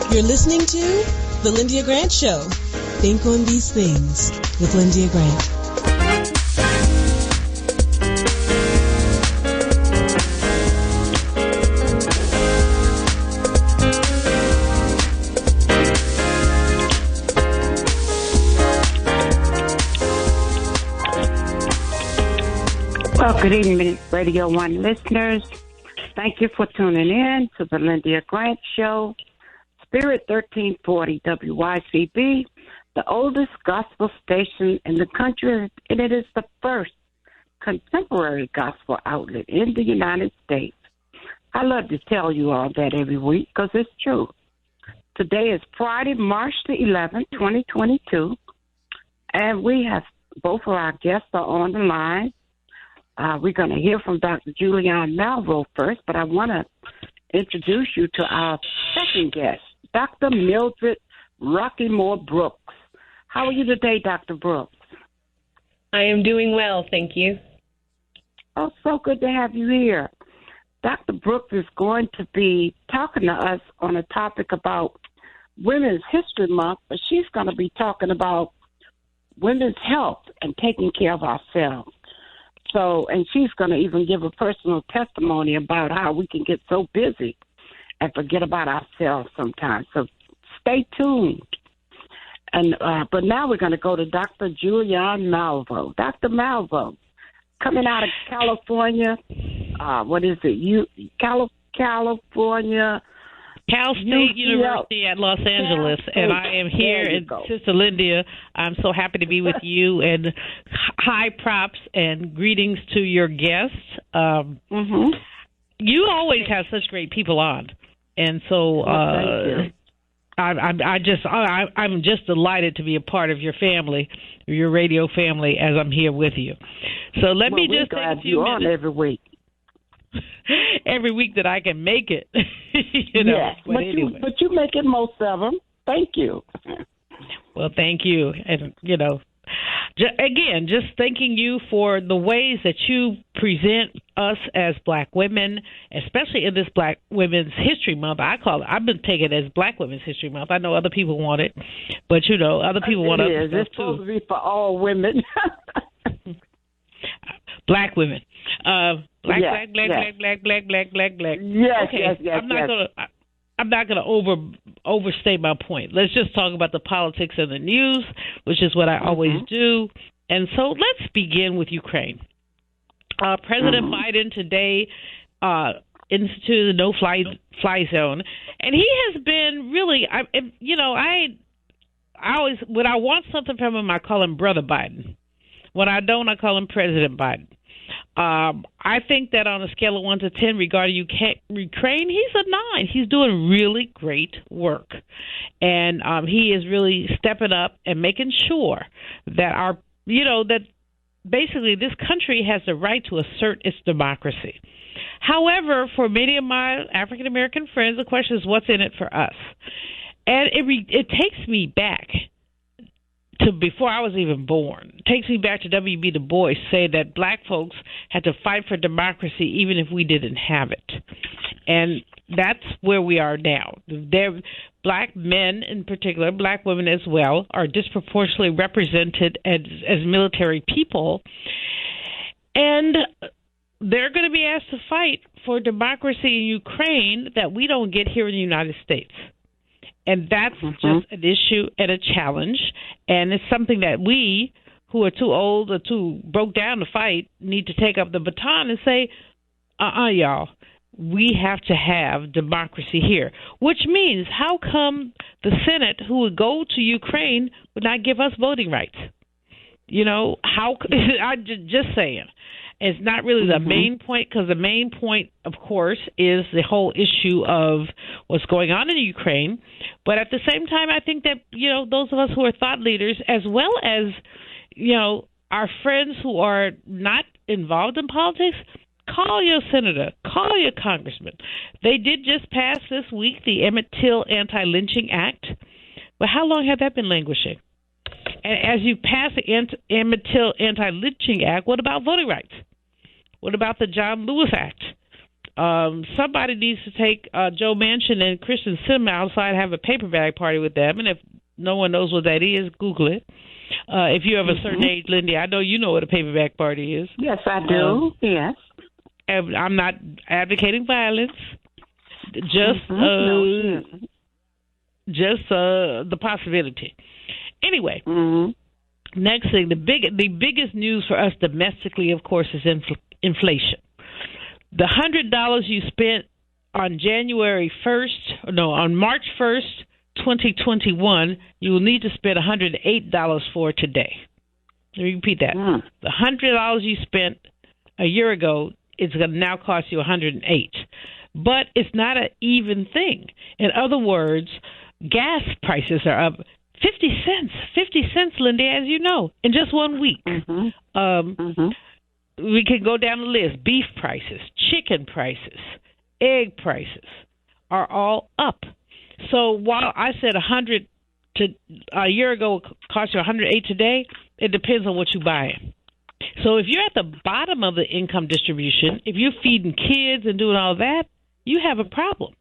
You're listening to The Lyndia Grant Show. Think on these things with Lyndia Grant. Well, good evening, Radio 1 listeners. Thank you for tuning in to the Lyndia Grant Show. Spirit 1340 WYCB, the oldest gospel station in the country, and it is the first contemporary gospel outlet in the United States. I love to tell you all that every week because it's true. Today is Friday, March the 11th, 2022, and we have both of our guests are on the line. We're going to hear from Dr. Julianne Malvo first, but I want to introduce you to our second guest, Dr. Mildred Rockymore Brooks. How are you today, Dr. Brooks? I am doing well, thank you. Oh, so good to have you here. Dr. Brooks is going to be talking to us on a topic about Women's History Month, but she's going to be talking about women's health and taking care of ourselves. So, and she's going to even give a personal testimony about how we can get so busy and forget about ourselves sometimes. So stay tuned. And but now we're going to go to Dr. Julianne Malvo. Dr. Malvo, coming out of California, what is it? California. Cal State University at Los Angeles, and I am here, and Sister Lyndia, I'm so happy to be with you, and high props and greetings to your guests. You always have such great people on, and so I'm just delighted to be a part of your family, your radio family, as I'm here with you. So let me just take a few minutes. On every week. Every week that I can make it, you know. Yes, but you make it most of them. Thank you. Well, thank you, and you know, again, just thanking you for the ways that you present us as Black women, especially in this Black Women's History Month. I've been taking it as Black Women's History Month. I know other people want it, but you know, other people want other stuff too. It's supposed to be for all women. Black women. Black. Yes. Okay, yes. I'm not gonna overstay my point. Let's just talk about the politics and the news, which is what I always do. And so let's begin with Ukraine. President Biden today instituted the no-fly zone, and he has been really, I always, when I want something from him, I call him Brother Biden. When I don't, I call him President Biden. I think that on a scale of 1 to 10 regarding Ukraine, he's a 9. He's doing really great work. And he is really stepping up and making sure that that basically this country has the right to assert its democracy. However, for many of my African-American friends, the question is what's in it for us? And it takes me back to before I was even born. It takes me back to W.B. Du Bois say that Black folks had to fight for democracy even if we didn't have it. And that's where we are now. Black men in particular, Black women as well, are disproportionately represented as military people. And they're going to be asked to fight for democracy in Ukraine that we don't get here in the United States. And that's just an issue and a challenge, and it's something that we, who are too old or too broke down to fight, need to take up the baton and say, y'all, we have to have democracy here, which means how come the Senate, who would go to Ukraine, would not give us voting rights? You know, I'm just saying. It's not really the main point, because the main point, of course, is the whole issue of what's going on in Ukraine. But at the same time, I think that, you know, those of us who are thought leaders, as well as, you know, our friends who are not involved in politics, call your senator, call your congressman. They did just pass this week the Emmett Till Anti-Lynching Act. But how long had that been languishing? And as you pass the Emmett Till Anti-Lynching Act, what about voting rights? What about the John Lewis Act? Somebody needs to take Joe Manchin and Kristen Sinema outside, have a paper bag party with them. And if no one knows what that is, Google it. If you have a certain age, Lyndia, I know you know what a paper bag party is. Yes, I do. Yes. And I'm not advocating violence. Just the possibility. Anyway, next thing, the biggest news for us domestically, of course, is inflation. The $100 you spent on on March 1st, 2021, you will need to spend $108 for today. Let me repeat that. The $100 you spent a year ago, it's going to now cost you $108. But it's not an even thing. In other words, gas prices are up 50 cents. 50 cents, Lyndia, as you know, in just 1 week. We can go down the list. Beef prices, chicken prices, egg prices are all up. So while I said $100 a year ago cost you $108 today, it depends on what you buy. So if you're at the bottom of the income distribution, if you're feeding kids and doing all that, you have a problem.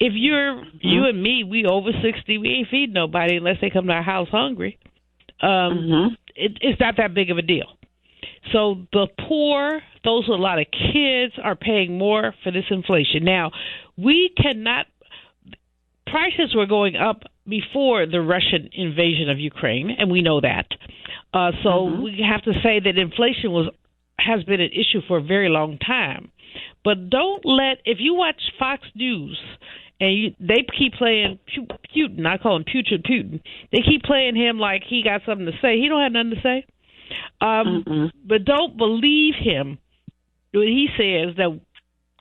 If you're you and me, we over 60, we ain't feeding nobody unless they come to our house hungry. It's not that big of a deal. So the poor, those with a lot of kids, are paying more for this inflation. Now, prices were going up before the Russian invasion of Ukraine, and we know that. So we have to say that inflation has been an issue for a very long time. But if you watch Fox News and they keep playing Putin, I call him Putrid Putin, they keep playing him like he got something to say. He don't have nothing to say. But don't believe him when he says that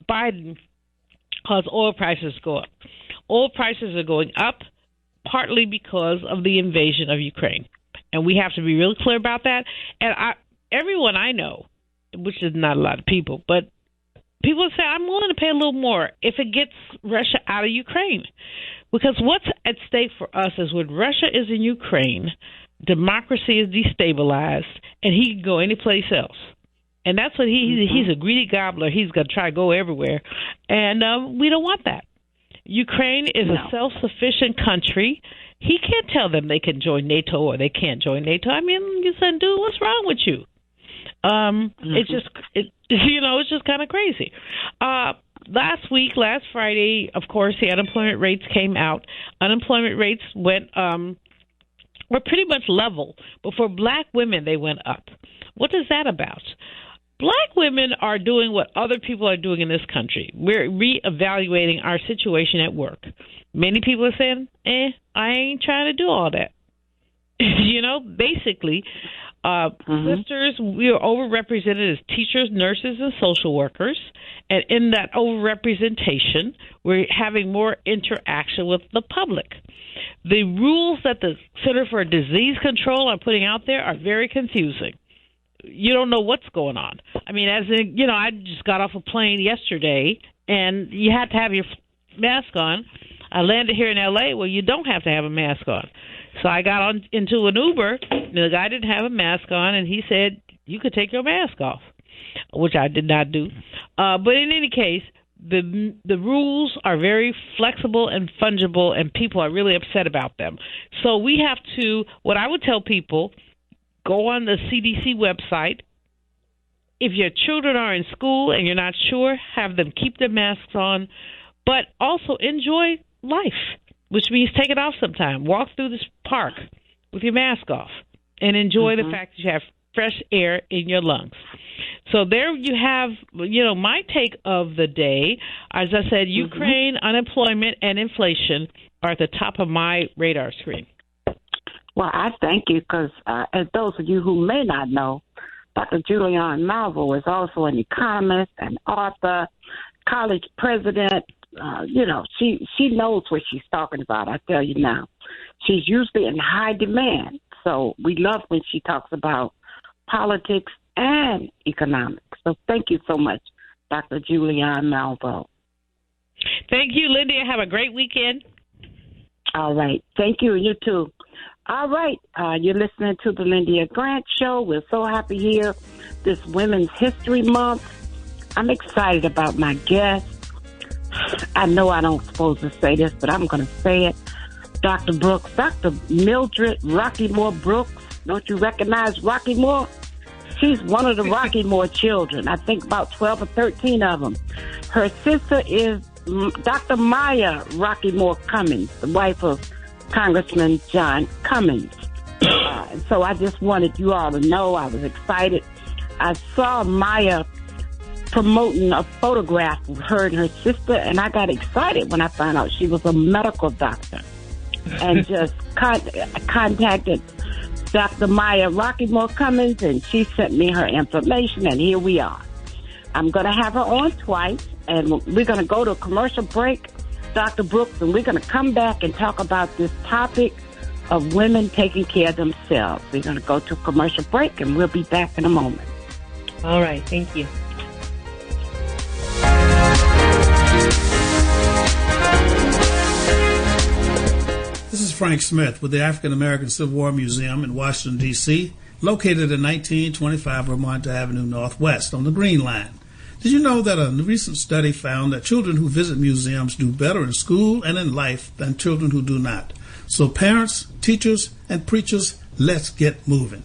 Biden caused oil prices to go up. Oil prices are going up partly because of the invasion of Ukraine. And we have to be really clear about that. And everyone I know, which is not a lot of people, but people say, I'm willing to pay a little more if it gets Russia out of Ukraine. Because what's at stake for us is when Russia is in Ukraine, democracy is destabilized, and he can go anyplace else. And that's what he's a greedy gobbler. He's going to try to go everywhere. And we don't want that. Ukraine is a self-sufficient country. He can't tell them they can join NATO or they can't join NATO. I mean, you said, dude, what's wrong with you? It's just kind of crazy. Last Friday, of course, the unemployment rates came out. Unemployment rates were pretty much level, but for black women, they went up. What is that about? Black women are doing what other people are doing in this country. We're reevaluating our situation at work. Many people are saying, I ain't trying to do all that. Basically, sisters, we are overrepresented as teachers, nurses, and social workers. And in that overrepresentation, we're having more interaction with the public. The rules that the Center for Disease Control are putting out there are very confusing. You don't know what's going on. I mean, I just got off a plane yesterday, and you had to have your mask on. I landed here in L.A. Well, you don't have to have a mask on. So I got into an Uber, and the guy didn't have a mask on, and he said, you could take your mask off, which I did not do. But in any case, the rules are very flexible and fungible, and people are really upset about them. So we have to, what I would tell people, go on the CDC website. If your children are in school and you're not sure, have them keep their masks on, but also enjoy life, which means take it off sometime. Walk through this park with your mask off and enjoy the fact that you have fresh air in your lungs. So there you have, my take of the day. As I said, Ukraine, unemployment, and inflation are at the top of my radar screen. Well, I thank you because, as those of you who may not know, Dr. Julianne Malvo is also an economist, an author, college president. She knows what she's talking about, I tell you now. She's usually in high demand. So we love when she talks about politics and economics. So thank you so much, Dr. Julianne Malvo. Thank you, Lyndia. Have a great weekend. All right. Thank you. You too. All right. You're listening to the Lyndia Grant Show. We're so happy here this Women's History Month. I'm excited about my guest. I know I don't supposed to say this, but I'm going to say it. Dr. Brooks, Dr. Mildred Rocky Moore Brooks. Don't you recognize Rocky Moore? She's one of the Rocky Moore children. I think about 12 or 13 of them. Her sister is Dr. Maya Rocky Moore Cummings, the wife of Congressman John Cummings. So I just wanted you all to know I was excited. I saw Maya promoting a photograph of her and her sister, and I got excited when I found out she was a medical doctor, and just contacted Dr. Maya Rocky Moore Cummings, and she sent me her information, and here we are. I'm going to have her on twice, and we're going to go to a commercial break, Dr. Brooks, and we're going to come back and talk about this topic of women taking care of themselves. We're going to go to a commercial break, and we'll be back in a moment. All right. Thank you. This is Frank Smith with the African American Civil War Museum in Washington, D.C., located at 1925 Vermont Avenue Northwest on the Green Line. Did you know that a recent study found that children who visit museums do better in school and in life than children who do not? So parents, teachers, and preachers, let's get moving.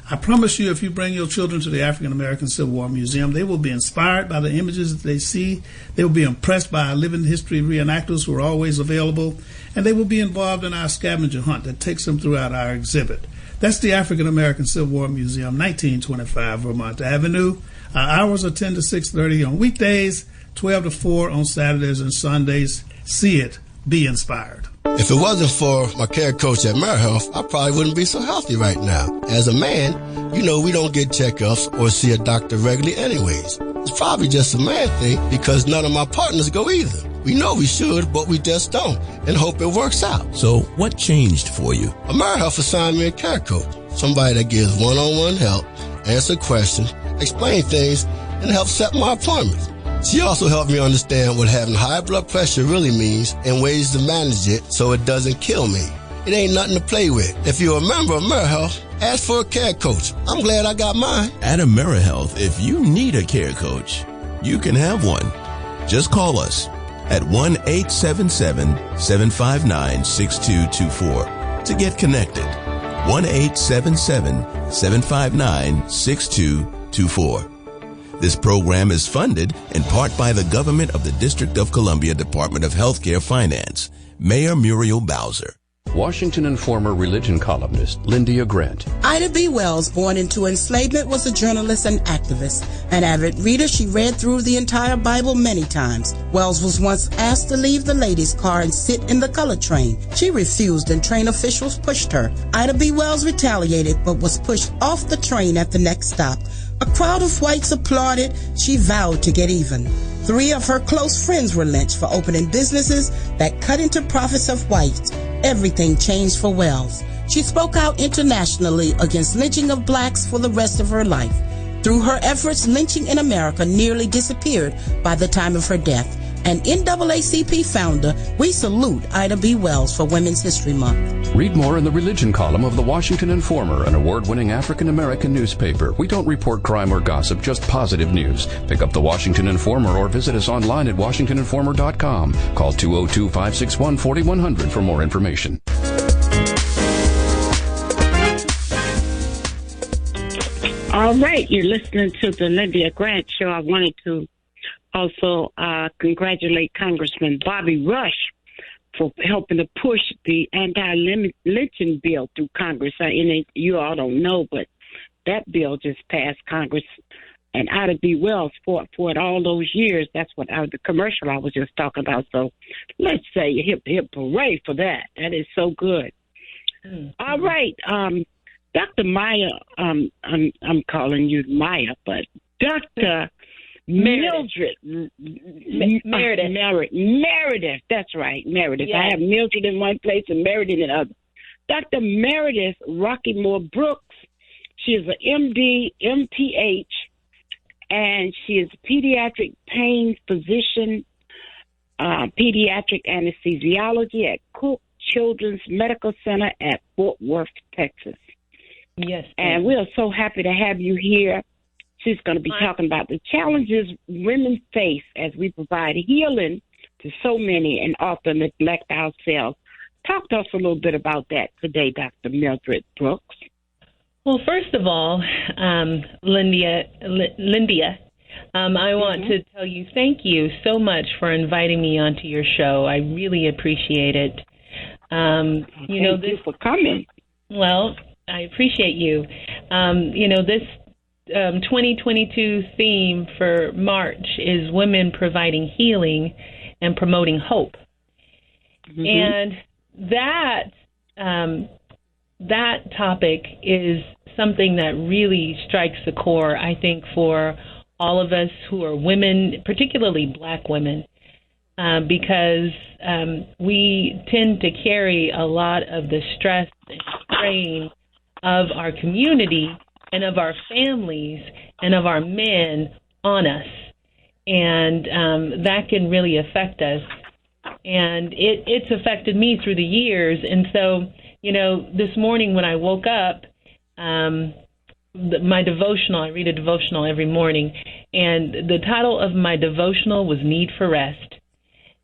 I promise you, if you bring your children to the African American Civil War Museum, they will be inspired by the images that they see. They will be impressed by our living history reenactors who are always available, and they will be involved in our scavenger hunt that takes them throughout our exhibit. That's the African American Civil War Museum, 1925 Vermont Avenue. Our hours are 10 to 6:30 on weekdays, 12 to 4 on Saturdays and Sundays. See it. Be inspired. If it wasn't for my care coach at AmeriHealth, I probably wouldn't be so healthy right now. As a man, you know we don't get checkups or see a doctor regularly anyways. It's probably just a man thing because none of my partners go either. We know we should, but we just don't, and hope it works out. So what changed for you? AmeriHealth assigned me a care coach, somebody that gives one-on-one help, answer questions, explain things, and help set my appointments. She also helped me understand what having high blood pressure really means and ways to manage it so it doesn't kill me. It ain't nothing to play with. If you're a member of AmeriHealth, ask for a care coach. I'm glad I got mine. At AmeriHealth, if you need a care coach, you can have one. Just call us at 1-877-759-6224 to get connected. 1-877-759-6224. This program is funded in part by the government of the District of Columbia Department of Healthcare Finance. Mayor Muriel Bowser. Washington and former religion columnist Lyndia Grant. Ida B. Wells, born into enslavement, was a journalist and activist. An avid reader, she read through the entire Bible many times. Wells was once asked to leave the ladies' car and sit in the colored train. She refused and train officials pushed her. Ida B. Wells retaliated but was pushed off the train at the next stop. A crowd of whites applauded. She vowed to get even. 3 of her close friends were lynched for opening businesses that cut into profits of whites. Everything changed for Wells. She spoke out internationally against lynching of blacks for the rest of her life. Through her efforts, lynching in America nearly disappeared by the time of her death. An NAACP founder, we salute Ida B. Wells for Women's History Month. Read more in the religion column of the Washington Informer, an award-winning African-American newspaper. We don't report crime or gossip, just positive news. Pick up the Washington Informer or visit us online at WashingtonInformer.com. Call 202-561-4100 for more information. All right, you're listening to the Lyndia Grant Show. I wanted to also congratulate Congressman Bobby Rush for helping to push the anti-lynching bill through Congress. And you all don't know, but that bill just passed Congress. And Ida B. Wells fought for it all those years. That's what the commercial I was just talking about. So let's say hip, hip, hooray for that. That is so good. Mm-hmm. All right. Dr. Maya, I'm calling you Maya, but Dr. Meredith. Meredith, that's right, Meredith. Yes. I have Mildred in one place and Meredith in another. Dr. Meredith Rocky Moore Brooks, she is an MD, MPH, and she is a pediatric pain physician, pediatric anesthesiology at Cook Children's Medical Center at Fort Worth, Texas. Yes. And we are so happy to have you here. She's going to be talking about the challenges women face as we provide healing to so many and often neglect ourselves. Talk to us a little bit about that today, Dr. Mildred Brooks. Well, first of all, Lyndia, I want to tell you thank you so much for inviting me onto your show. I really appreciate it. Thank you for coming. Well, I appreciate you. This 2022 theme for March is women providing healing and promoting hope. And that topic is something that really strikes the core, I think, for all of us who are women, particularly Black women, because we tend to carry a lot of the stress and strain of our community and of our families and of our men on us. And that can really affect us. And it's affected me through the years. And so, this morning when I woke up, my devotional, I read a devotional every morning, and the title of my devotional was Need for Rest.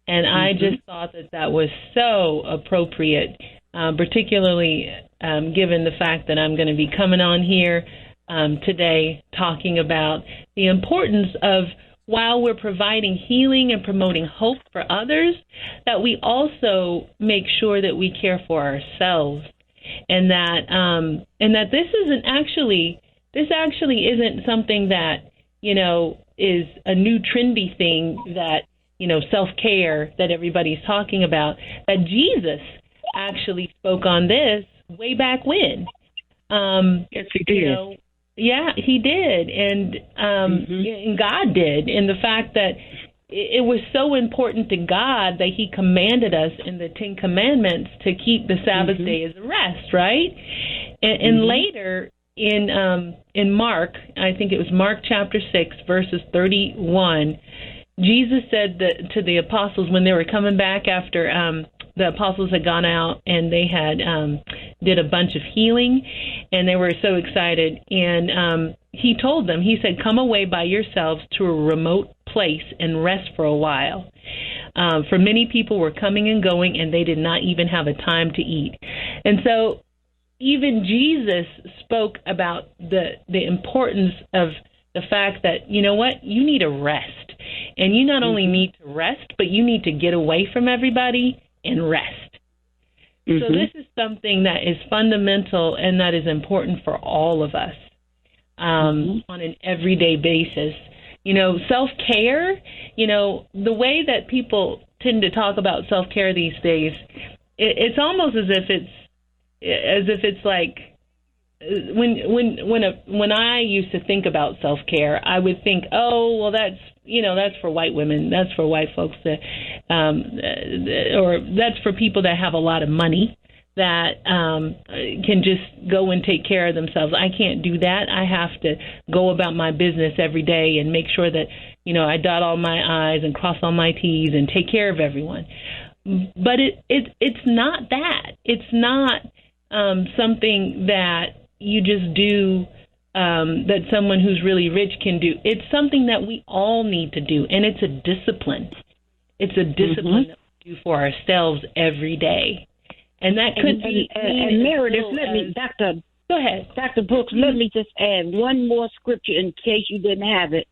And I just thought that was so appropriate, particularly given the fact that I'm going to be coming on here today talking about the importance of, while we're providing healing and promoting hope for others, that we also make sure that we care for ourselves, and that this actually isn't something that is a new trendy thing, that self-care that everybody's talking about. That Jesus actually spoke on this way back when. Yes, he did. Yeah, he did, and God did, and the fact that it was so important to God that he commanded us in the 10 Commandments to keep the Sabbath day as a rest, right? And later in Mark, I think it was Mark chapter 6, verses 31, Jesus said to the apostles when they were coming back after the apostles had gone out and they had did a bunch of healing, and they were so excited. And he told them, he said, come away by yourselves to a remote place and rest for a while. For many people were coming and going, and they did not even have a time to eat. And so even Jesus spoke about the importance of the fact that, you need a rest. And you not only need to rest, but you need to get away from everybody and rest. So this is something that is fundamental and that is important for all of us on an everyday basis. Self-care, the way that people tend to talk about self-care these days, it's almost as if it's like when I used to think about self-care, I would think, oh, well, that's for white women, that's for white folks, or that's for people that have a lot of money that can just go and take care of themselves. I can't do that. I have to go about my business every day and make sure that I dot all my I's and cross all my T's and take care of everyone. But it's not that. It's not something that you just do, that someone who's really rich can do. It's something that we all need to do, and it's a discipline. It's a discipline that we do for ourselves every day. And that could be... And Meredith, go ahead. Dr. Brooks, let me just add one more scripture in case you didn't have it.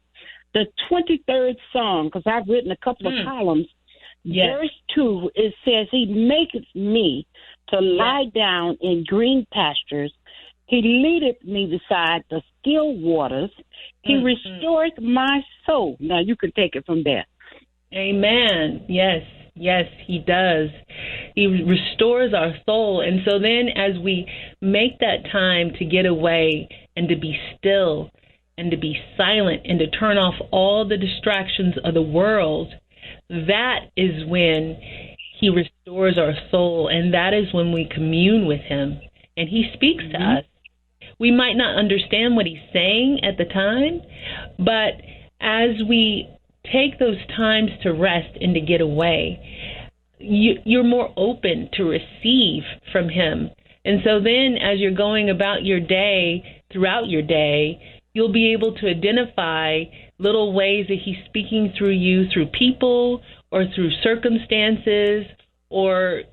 The 23rd Psalm, because I've written a couple of columns. Yes. Verse 2, it says, he maketh me to lie down in green pastures. He leadeth me beside the still waters. He restoreth my soul. Now, you can take it from there. Amen. Yes, he does. He restores our soul. And so then as we make that time to get away and to be still and to be silent and to turn off all the distractions of the world, that is when he restores our soul, and that is when we commune with him and he speaks to us. We might not understand what he's saying at the time, but as we take those times to rest and to get away, you're more open to receive from him. And so then as you're going about your day, throughout your day, you'll be able to identify little ways that he's speaking through you, through people or through circumstances or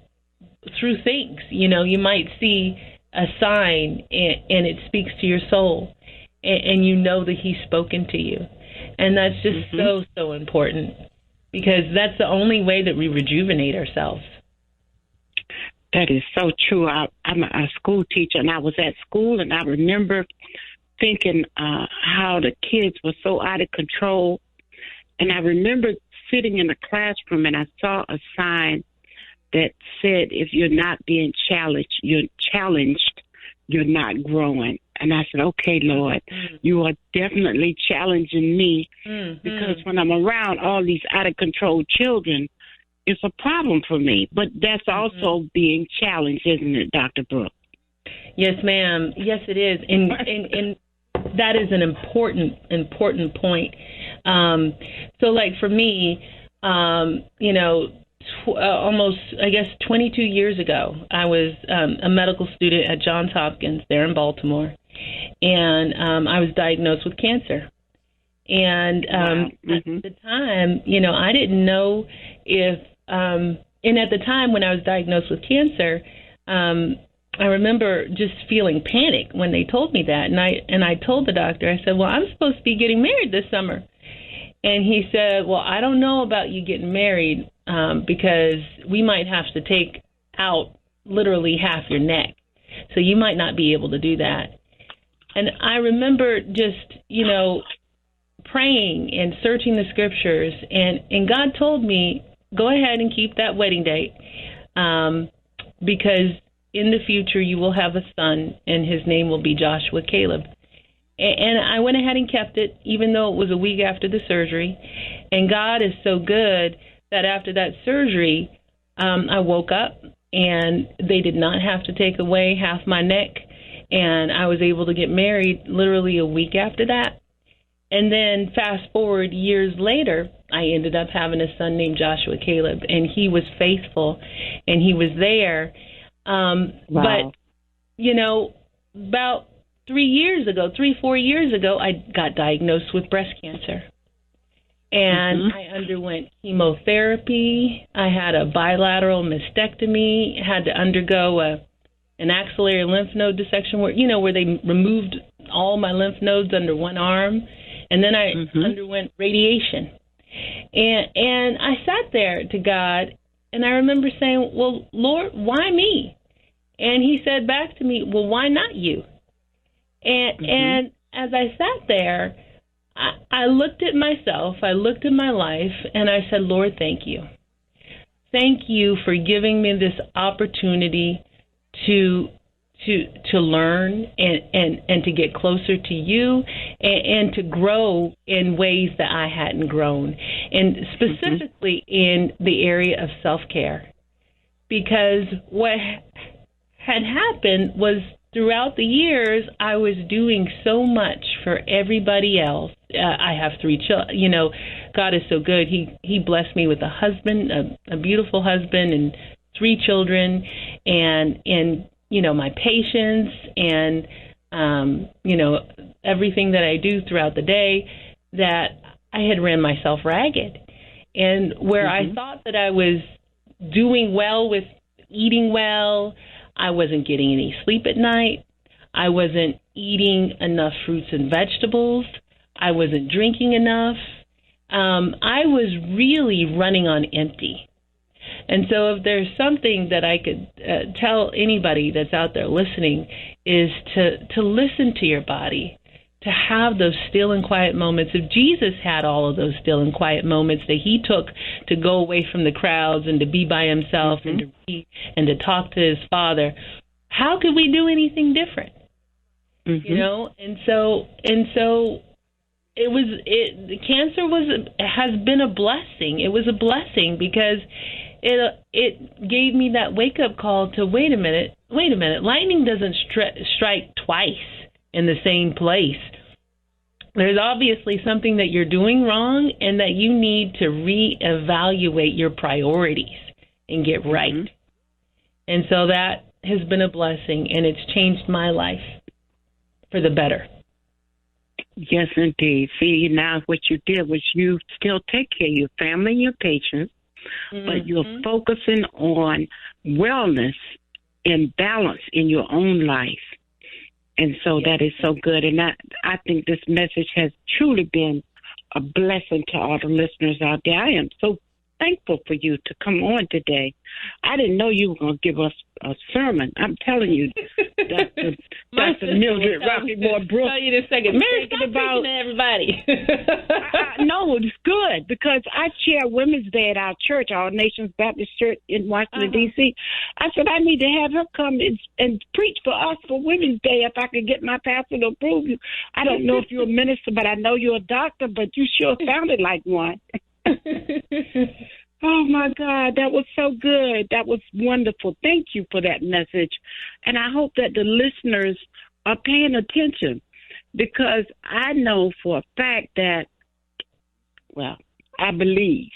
through things. You might see a sign and it speaks to your soul, and you know that he's spoken to you. And that's just so important, because that's the only way that we rejuvenate ourselves. That is so true. I'm a school teacher, and I was at school, and I remember thinking how the kids were so out of control. And I remember sitting in the classroom, and I saw a sign that said, if you're not being challenged, you're not growing. And I said, okay, Lord, you are definitely challenging me, because when I'm around all these out-of-control children, it's a problem for me. But that's also being challenged, isn't it, Dr. Brooke? Yes, ma'am. Yes, it is. And that is an important point. So, like, for me, almost, I guess, 22 years ago, I was a medical student at Johns Hopkins there in Baltimore, and I was diagnosed with cancer. And at the time, I didn't know if, and at the time when I was diagnosed with cancer, I remember just feeling panic when they told me that. And I told the doctor, I said, well, I'm supposed to be getting married this summer. And he said, well, I don't know about you getting married, because we might have to take out literally half your neck. So you might not be able to do that. And I remember just, praying and searching the scriptures. And God told me, go ahead and keep that wedding date, because in the future you will have a son, and his name will be Joshua Caleb. And I went ahead and kept it, even though it was a week after the surgery. And God is so good that after that surgery, I woke up and they did not have to take away half my neck. And I was able to get married literally a week after that. And then fast forward years later, I ended up having a son named Joshua Caleb, and he was faithful and he was there. Wow. But, about 4 years ago, I got diagnosed with breast cancer. And I underwent chemotherapy. I had a bilateral mastectomy, had to undergo an axillary lymph node dissection where they removed all my lymph nodes under one arm. And then I underwent radiation. And I sat there to God, and I remember saying, well, Lord, why me? And he said back to me, well, why not you? And as I sat there, I looked at myself, I looked at my life, and I said, Lord, thank you. Thank you for giving me this opportunity to learn and to get closer to you and to grow in ways that I hadn't grown, and specifically in the area of self-care. Because what had happened was, throughout the years, I was doing so much for everybody else. I have 3 children. God is so good. He blessed me with a husband, a beautiful husband, and 3 children, and my patience, and everything that I do throughout the day, that I had ran myself ragged. And where I thought that I was doing well with eating well, I wasn't getting any sleep at night. I wasn't eating enough fruits and vegetables. I wasn't drinking enough. I was really running on empty. And so if there's something that I could tell anybody that's out there listening, is to listen to your body, to have those still and quiet moments. If Jesus had all of those still and quiet moments that he took to go away from the crowds and to be by himself and to read and to talk to his Father, how could we do anything different? And so cancer has been a blessing. It was a blessing because it gave me that wake up call to wait a minute. Lightning doesn't strike twice in the same place. There's obviously something that you're doing wrong, and that you need to reevaluate your priorities and get right. And so that has been a blessing, and it's changed my life for the better. Yes, indeed. See, now what you did was you still take care of your family and your patients, but you're focusing on wellness and balance in your own life. And so that is so good. And I think this message has truly been a blessing to all the listeners out there. I am so thankful for you to come on today. I didn't know you were going to give us a sermon. I'm telling you, Dr. Mildred Rockymore Brooks. Tell you in a second. Mary, stop preaching to everybody. No, it's good because I chair Women's Day at our church, All Nations Baptist Church in Washington, D.C. I said, I need to have her come and preach for us for Women's Day if I could get my pastor to approve you. I don't know if you're a minister, but I know you're a doctor, but you sure sounded like one. Oh, my God, that was so good. That was wonderful. Thank you for that message. And I hope that the listeners are paying attention because I know for a fact that, well, I believe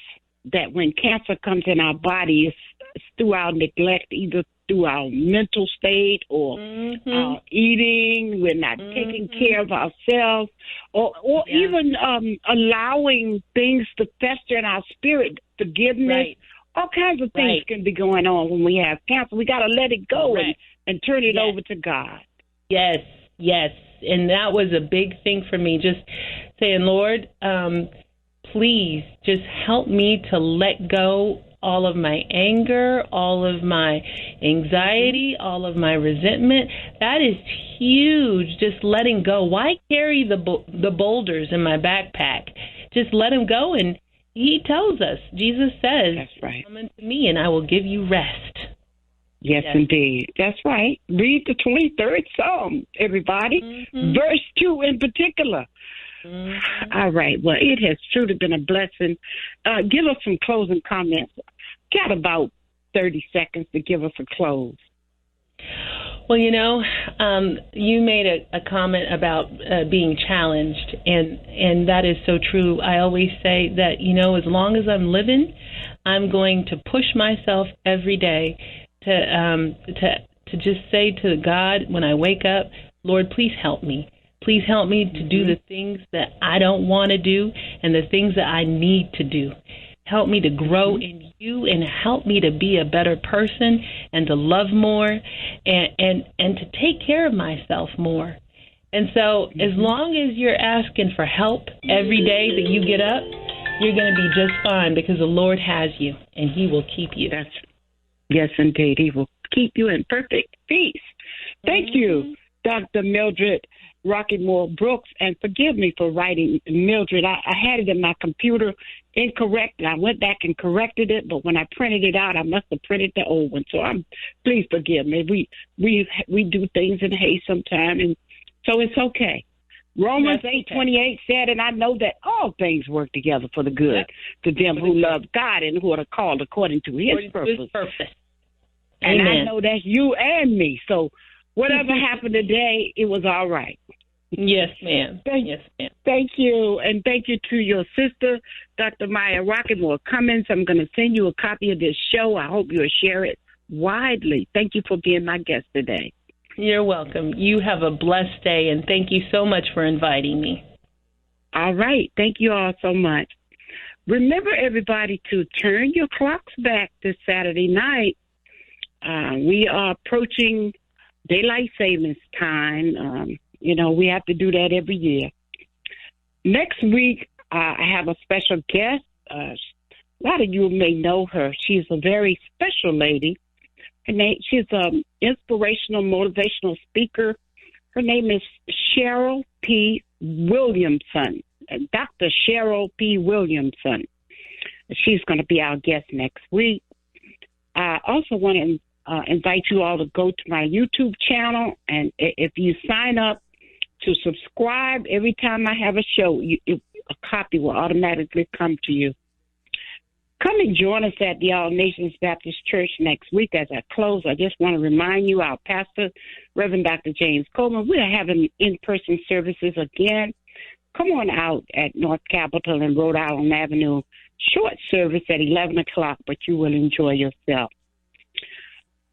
that when cancer comes in our body, it's through our neglect, either through our mental state or our eating. We're not taking care of ourselves or even allowing things to fester in our spirit, forgiveness. Right. All kinds of things can be going on when we have cancer. We got to let it go and turn it over to God. Yes. And that was a big thing for me, just saying, Lord, please just help me to let go all of my anger, all of my anxiety, all of my resentment. That is huge, just letting go. Why carry the boulders in my backpack? Just let them go. And he tells us, Jesus says, that's right, come unto me and I will give you rest. Yes, indeed. That's right. Read the 23rd Psalm, everybody. Verse 2 in particular. All right. Well, it has truly been a blessing. Give us some closing comments. Got about 30 seconds to give us a close. Well, you made a comment about being challenged, and that is so true. I always say that, as long as I'm living, I'm going to push myself every day to just say to God when I wake up, Lord, please help me. Please help me to do the things that I don't want to do and the things that I need to do. Help me to grow in you and help me to be a better person and to love more and to take care of myself more. And so as long as you're asking for help every day that you get up, you're going to be just fine because the Lord has you and he will keep you. Yes, indeed. He will keep you in perfect peace. Thank you, Dr. Mildred Rockymore Brooks, and forgive me for writing Mildred. I had it in my computer incorrect, and I went back and corrected it, but when I printed it out, I must have printed the old one. So please forgive me. We do things in haste sometimes, and so it's okay. Romans 8:28 said, and I know that all things work together for the good to them who love God and who are called according to his purpose. And I know that's you and me. So whatever happened today, it was all right. Yes, ma'am. Thank you. And thank you to your sister, Dr. Maya Rockymore Cummins. I'm going to send you a copy of this show. I hope you'll share it widely. Thank you for being my guest today. You're welcome. You have a blessed day, and thank you so much for inviting me. All right. Thank you all so much. Remember, everybody, to turn your clocks back this Saturday night. We are approaching daylight savings time. We have to do that every year. Next week, I have a special guest. A lot of you may know her. She's a very special lady. She's an inspirational, motivational speaker. Her name is Cheryl P. Williamson, Dr. Cheryl P. Williamson. She's going to be our guest next week. I also want to invite you all to go to my YouTube channel, and if you sign up to subscribe, every time I have a show, a copy will automatically come to you. Come and join us at the All Nations Baptist Church next week. As I close, I just want to remind you, our pastor, Reverend Dr. James Coleman, we are having in-person services again. Come on out at North Capitol and Rhode Island Avenue. Short service at 11 o'clock, but you will enjoy yourself.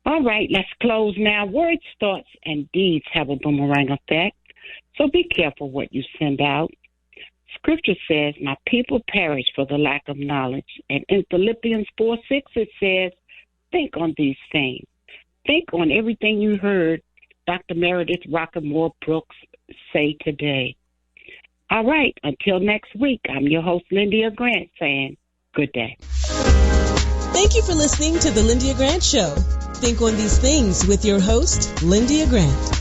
All right, let's close now. Words, thoughts, and deeds have a boomerang effect. So be careful what you send out. Scripture says, my people perish for the lack of knowledge. And in Philippians 4:6, it says, think on these things. Think on everything you heard Dr. Meredith Rockemore Brooks say today. All right, until next week, I'm your host, Lyndia Grant, saying good day. Thank you for listening to The Lyndia Grant Show. Think on these things with your host, Lyndia Grant.